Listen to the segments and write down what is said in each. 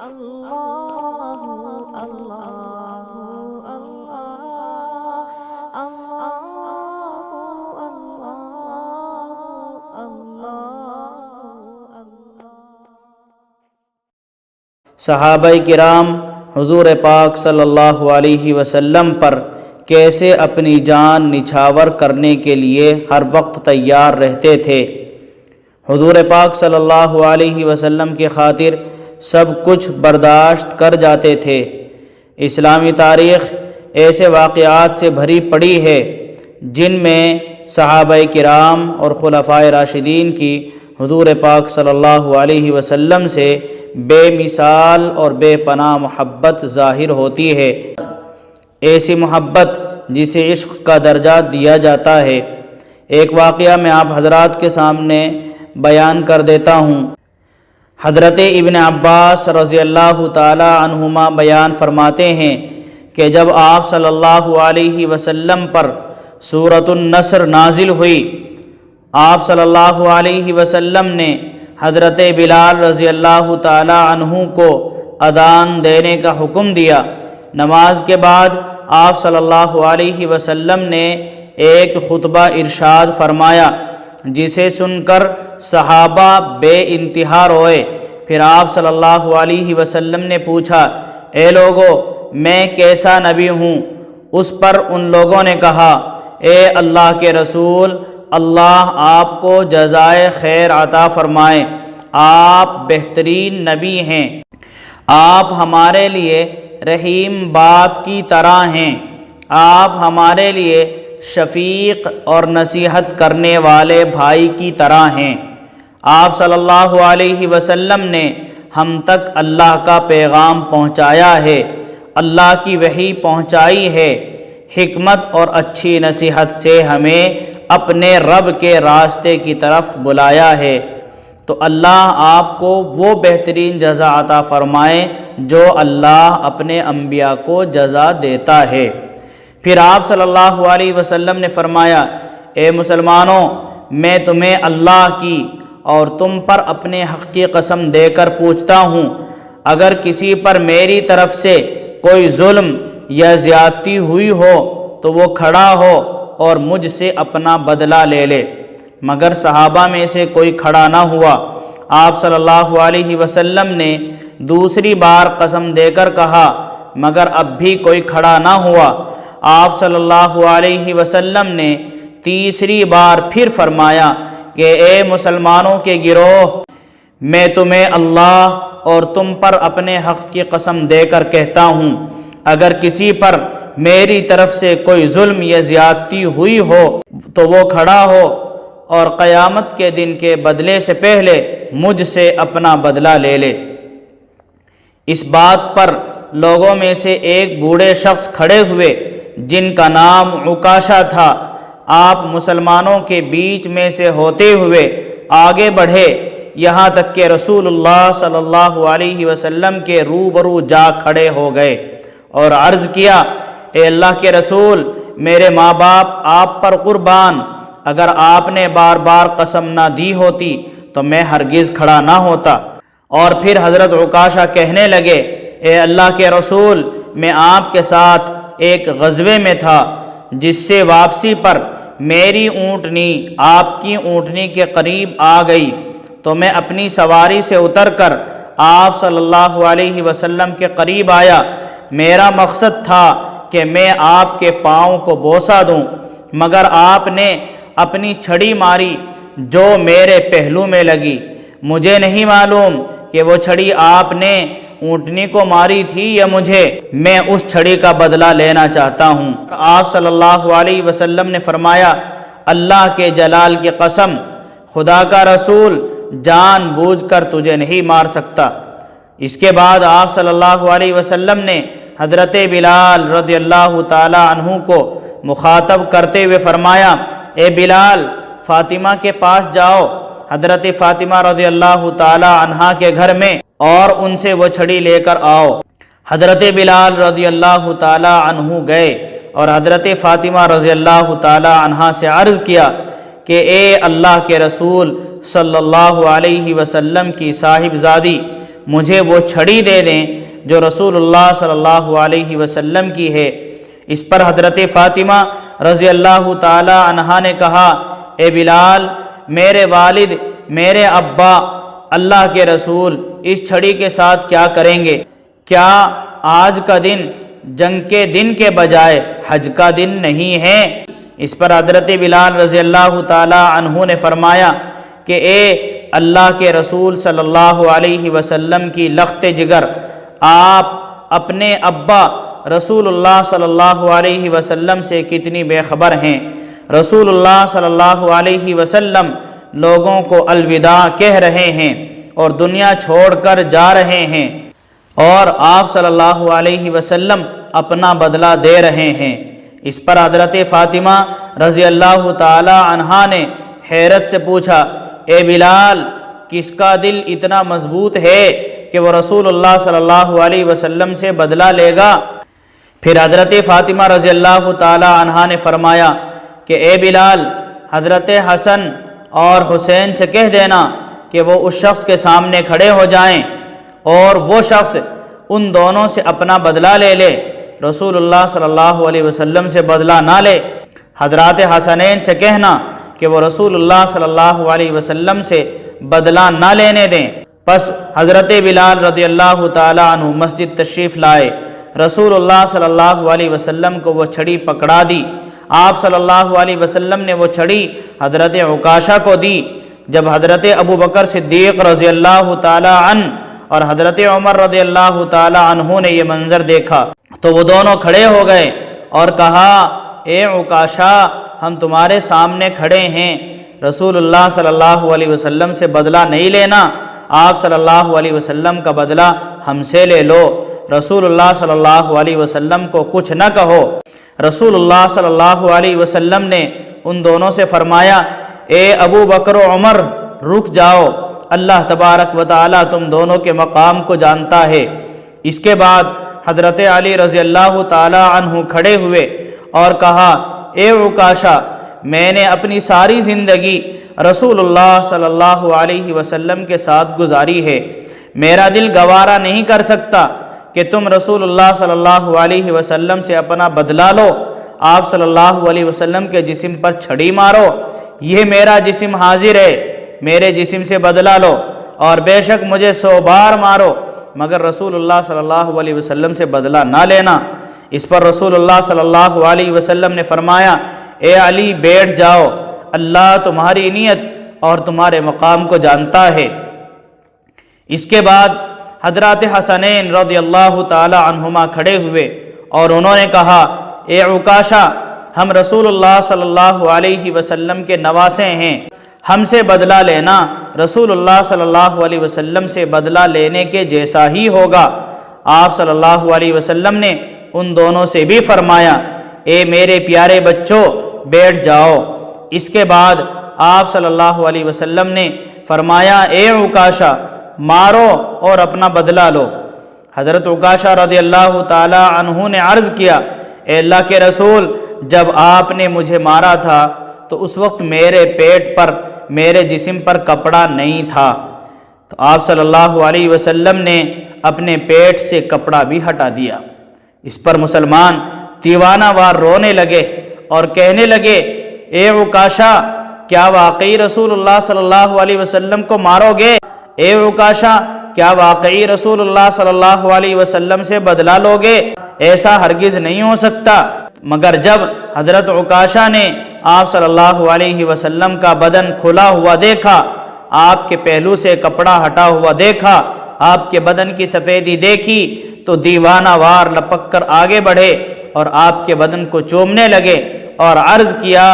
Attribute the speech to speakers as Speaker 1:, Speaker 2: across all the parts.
Speaker 1: اللہ اللہ اللہ اللہ اللہ۔
Speaker 2: صحابہ کرام حضور پاک صلی اللہ علیہ وسلم پر کیسے اپنی جان نچھاور کرنے کے لیے ہر وقت تیار رہتے تھے۔ حضور پاک صلی اللہ علیہ وسلم کی خاطر سب کچھ برداشت کر جاتے تھے۔ اسلامی تاریخ ایسے واقعات سے بھری پڑی ہے جن میں صحابہ کرام اور خلفائے راشدین کی حضور پاک صلی اللہ علیہ وسلم سے بے مثال اور بے پناہ محبت ظاہر ہوتی ہے، ایسی محبت جسے عشق کا درجہ دیا جاتا ہے۔ ایک واقعہ میں آپ حضرات کے سامنے بیان کر دیتا ہوں۔ حضرت ابن عباس رضی اللہ تعالی عنہما بیان فرماتے ہیں کہ جب آپ صلی اللہ علیہ وسلم پر سورۃ النصر نازل ہوئی، آپ صلی اللہ علیہ وسلم نے حضرت بلال رضی اللہ تعالی عنہ کو اذان دینے کا حکم دیا۔ نماز کے بعد آپ صلی اللہ علیہ وسلم نے ایک خطبہ ارشاد فرمایا جسے سن کر صحابہ بے انتہا روئے۔ پھر آپ صلی اللہ علیہ وسلم نے پوچھا، اے لوگو، میں کیسا نبی ہوں؟ اس پر ان لوگوں نے کہا، اے اللہ کے رسول، اللہ آپ کو جزائے خیر عطا فرمائے، آپ بہترین نبی ہیں، آپ ہمارے لیے رحیم باپ کی طرح ہیں، آپ ہمارے لیے شفیق اور نصیحت کرنے والے بھائی کی طرح ہیں۔ آپ صلی اللہ علیہ وسلم نے ہم تک اللہ کا پیغام پہنچایا ہے، اللہ کی وحی پہنچائی ہے، حکمت اور اچھی نصیحت سے ہمیں اپنے رب کے راستے کی طرف بلایا ہے، تو اللہ آپ کو وہ بہترین جزا عطا فرمائے جو اللہ اپنے انبیاء کو جزا دیتا ہے۔ پھر آپ صلی اللہ علیہ وسلم نے فرمایا، اے مسلمانوں، میں تمہیں اللہ کی اور تم پر اپنے حق کی قسم دے کر پوچھتا ہوں، اگر کسی پر میری طرف سے کوئی ظلم یا زیادتی ہوئی ہو تو وہ کھڑا ہو اور مجھ سے اپنا بدلہ لے لے۔ مگر صحابہ میں سے کوئی کھڑا نہ ہوا۔ آپ صلی اللہ علیہ وسلم نے دوسری بار قسم دے کر کہا، مگر اب بھی کوئی کھڑا نہ ہوا۔ آپ صلی اللہ علیہ وسلم نے تیسری بار پھر فرمایا کہ اے مسلمانوں کے گروہ، میں تمہیں اللہ اور تم پر اپنے حق کی قسم دے کر کہتا ہوں، اگر کسی پر میری طرف سے کوئی ظلم یا زیادتی ہوئی ہو تو وہ کھڑا ہو اور قیامت کے دن کے بدلے سے پہلے مجھ سے اپنا بدلہ لے لے۔ اس بات پر لوگوں میں سے ایک بوڑھے شخص کھڑے ہوئے جن کا نام عکاشہ تھا۔ آپ مسلمانوں کے بیچ میں سے ہوتے ہوئے آگے بڑھے، یہاں تک کہ رسول اللہ صلی اللہ علیہ وسلم کے روبرو جا کھڑے ہو گئے اور عرض کیا، اے اللہ کے رسول، میرے ماں باپ آپ پر قربان، اگر آپ نے بار بار قسم نہ دی ہوتی تو میں ہرگز کھڑا نہ ہوتا۔ اور پھر حضرت عکاشہ کہنے لگے، اے اللہ کے رسول، میں آپ کے ساتھ ایک غزوے میں تھا جس سے واپسی پر میری اونٹنی آپ کی اونٹنی کے قریب آ گئی، تو میں اپنی سواری سے اتر کر آپ صلی اللہ علیہ وسلم کے قریب آیا۔ میرا مقصد تھا کہ میں آپ کے پاؤں کو بوسہ دوں، مگر آپ نے اپنی چھڑی ماری جو میرے پہلو میں لگی۔ مجھے نہیں معلوم کہ وہ چھڑی آپ نے اونٹنی کو ماری تھی یا مجھے، میں اس چھڑی کا بدلہ لینا چاہتا ہوں۔ آپ صلی اللہ علیہ وسلم نے فرمایا، اللہ کے جلال کی قسم، خدا کا رسول جان بوجھ کر تجھے نہیں مار سکتا۔ اس کے بعد آپ صلی اللہ علیہ وسلم نے حضرت بلال رضی اللہ تعالی عنہ کو مخاطب کرتے ہوئے فرمایا، اے بلال، فاطمہ کے پاس جاؤ، حضرت فاطمہ رضی اللہ تعالی عنہا کے گھر میں، اور ان سے وہ چھڑی لے کر آؤ۔ حضرت بلال رضی اللہ تعالی عنہ گئے اور حضرت فاطمہ رضی اللہ تعالی عنہا سے عرض کیا کہ اے اللہ کے رسول صلی اللہ علیہ وسلم کی صاحبزادی، مجھے وہ چھڑی دے دیں جو رسول اللہ صلی اللہ علیہ وسلم کی ہے۔ اس پر حضرت فاطمہ رضی اللہ تعالی عنہا نے کہا، اے بلال، میرے والد، میرے ابا اللہ کے رسول اس چھڑی کے ساتھ کیا کریں گے؟ کیا آج کا دن جنگ کے دن کے بجائے حج کا دن نہیں ہے؟ اس پر حضرت بلال رضی اللہ تعالی عنہ نے فرمایا کہ اے اللہ کے رسول صلی اللہ علیہ وسلم کی لخت جگر، آپ اپنے ابا رسول اللہ صلی اللہ علیہ وسلم سے کتنی بے خبر ہیں۔ رسول اللہ صلی اللہ علیہ وسلم لوگوں کو الوداع کہہ رہے ہیں اور دنیا چھوڑ کر جا رہے ہیں، اور آپ صلی اللہ علیہ وسلم اپنا بدلہ دے رہے ہیں۔ اس پر حضرت فاطمہ رضی اللہ تعالی عنہا نے حیرت سے پوچھا، اے بلال، کس کا دل اتنا مضبوط ہے کہ وہ رسول اللہ صلی اللہ علیہ وسلم سے بدلہ لے گا؟ پھر حضرت فاطمہ رضی اللہ تعالی عنہا نے فرمایا کہ اے بلال، حضرت حسن اور حسین سے کہہ دینا کہ وہ اس شخص کے سامنے کھڑے ہو جائیں اور وہ شخص ان دونوں سے اپنا بدلہ لے لے، رسول اللہ صلی اللہ علیہ وسلم سے بدلہ نہ لے۔ حضرات حسنین سے کہنا کہ وہ رسول اللہ صلی اللہ علیہ وسلم سے بدلہ نہ لینے دیں۔ پس حضرت بلال رضی اللہ تعالی عنہ مسجد تشریف لائے، رسول اللہ صلی اللہ علیہ وسلم کو وہ چھڑی پکڑا دی۔ آپ صلی اللہ علیہ وسلم نے وہ چھڑی حضرت عکاشہ کو دی۔ جب حضرت ابو بکر صدیق رضی اللہ تعالی عنہ اور حضرت عمر رضی اللہ تعالی عنہ نے یہ منظر دیکھا تو وہ دونوں کھڑے ہو گئے اور کہا، اے عکاشہ، ہم تمہارے سامنے کھڑے ہیں، رسول اللہ صلی اللہ علیہ وسلم سے بدلہ نہیں لینا، آپ صلی اللہ علیہ وسلم کا بدلہ ہم سے لے لو۔ رسول اللہ صلی اللہ علیہ وسلم کو کچھ نہ کہو۔ رسول اللہ صلی اللہ علیہ وسلم نے ان دونوں سے فرمایا، اے ابو بکر و عمر، رک جاؤ، اللہ تبارک و تعالی تم دونوں کے مقام کو جانتا ہے۔ اس کے بعد حضرت علی رضی اللہ تعالی عنہ کھڑے ہوئے اور کہا، اے عکاشہ، میں نے اپنی ساری زندگی رسول اللہ صلی اللہ علیہ وسلم کے ساتھ گزاری ہے، میرا دل گوارا نہیں کر سکتا کہ تم رسول اللہ صلی اللہ علیہ وسلم سے اپنا بدلہ لو، آپ صلی اللہ علیہ وسلم کے جسم پر چھڑی مارو، یہ میرا جسم حاضر ہے، میرے جسم سے بدلہ لو، اور بے شک مجھے 100 بار مارو مگر رسول اللہ صلی اللہ علیہ وسلم سے بدلہ نہ لینا۔ اس پر رسول اللہ صلی اللہ علیہ وسلم نے فرمایا، اے علی، بیٹھ جاؤ، اللہ تمہاری نیت اور تمہارے مقام کو جانتا ہے۔ اس کے بعد حضرات حسنین رضی اللہ تعالی عنہما کھڑے ہوئے اور انہوں نے کہا، اے عکاشہ، ہم رسول اللہ صلی اللہ علیہ وسلم کے نواسے ہیں، ہم سے بدلہ لینا رسول اللہ صلی اللہ علیہ وسلم سے بدلہ لینے کے جیسا ہی ہوگا۔ آپ صلی اللہ علیہ وسلم نے ان دونوں سے بھی فرمایا، اے میرے پیارے بچوں، بیٹھ جاؤ۔ اس کے بعد آپ صلی اللہ علیہ وسلم نے فرمایا، اے عکاشہ، مارو اور اپنا بدلہ لو۔ حضرت عکاشہ رضی اللہ تعالی عنہ نے عرض کیا، اے اللہ کے رسول، جب آپ نے مجھے مارا تھا تو اس وقت میرے پیٹ پر، میرے جسم پر کپڑا نہیں تھا، تو آپ صلی اللہ علیہ وسلم نے اپنے پیٹ سے کپڑا بھی ہٹا دیا۔ اس پر مسلمان دیوانہ وار رونے لگے اور کہنے لگے، اے عکاشہ، کیا واقعی رسول اللہ صلی اللہ علیہ وسلم کو مارو گے؟ اے عکاشہ، کیا واقعی رسول اللہ صلی اللہ علیہ وسلم سے بدلہ لوگے؟ ایسا ہرگز نہیں ہو سکتا۔ مگر جب حضرت عکاشہ نے آپ صلی اللہ علیہ وسلم کا بدن کھلا ہوا دیکھا، آپ کے پہلو سے کپڑا ہٹا ہوا دیکھا، آپ کے بدن کی سفیدی دیکھی تو دیوانہ وار لپک کر آگے بڑھے اور آپ کے بدن کو چومنے لگے اور عرض کیا،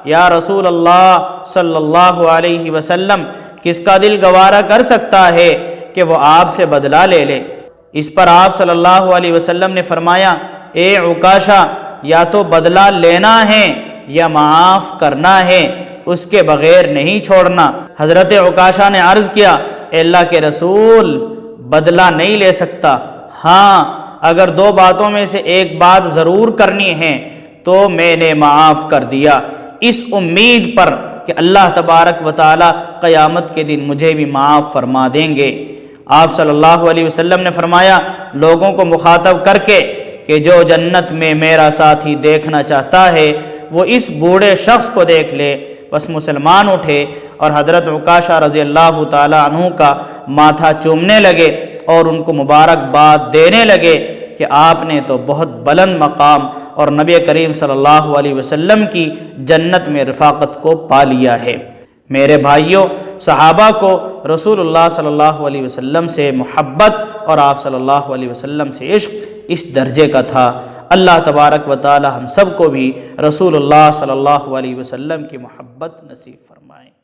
Speaker 2: یا رسول اللہ صلی اللہ علیہ وسلم، کس کا دل گوارا کر سکتا ہے کہ وہ آپ سے بدلہ لے لے؟ اس پر آپ صلی اللہ علیہ وسلم نے فرمایا، اے عکاشہ، یا تو بدلہ لینا ہے یا معاف کرنا ہے، اس کے بغیر نہیں چھوڑنا۔ حضرت عکاشہ نے عرض کیا، اے اللہ کے رسول، بدلہ نہیں لے سکتا، ہاں اگر 2 باتوں میں سے ایک بات ضرور کرنی ہے تو میں نے معاف کر دیا، اس امید پر کہ اللہ تبارک و تعالی قیامت کے دن مجھے بھی معاف فرما دیں گے۔ آپ صلی اللہ علیہ وسلم نے فرمایا لوگوں کو مخاطب کر کے کہ جو جنت میں میرا ساتھی دیکھنا چاہتا ہے وہ اس بوڑھے شخص کو دیکھ لے۔ بس مسلمان اٹھے اور حضرت عکاشہ رضی اللہ تعالی عنہ کا ماتھا چومنے لگے اور ان کو مبارکباد دینے لگے کہ آپ نے تو بہت بلند مقام اور نبی کریم صلی اللہ علیہ وسلم کی جنت میں رفاقت کو پا لیا ہے۔ میرے بھائیوں، صحابہ کو رسول اللہ صلی اللہ علیہ وسلم سے محبت اور آپ صلی اللہ علیہ وسلم سے عشق اس درجے کا تھا۔ اللہ تبارک و تعالی ہم سب کو بھی رسول اللہ صلی اللہ علیہ وسلم کی محبت نصیب فرمائے۔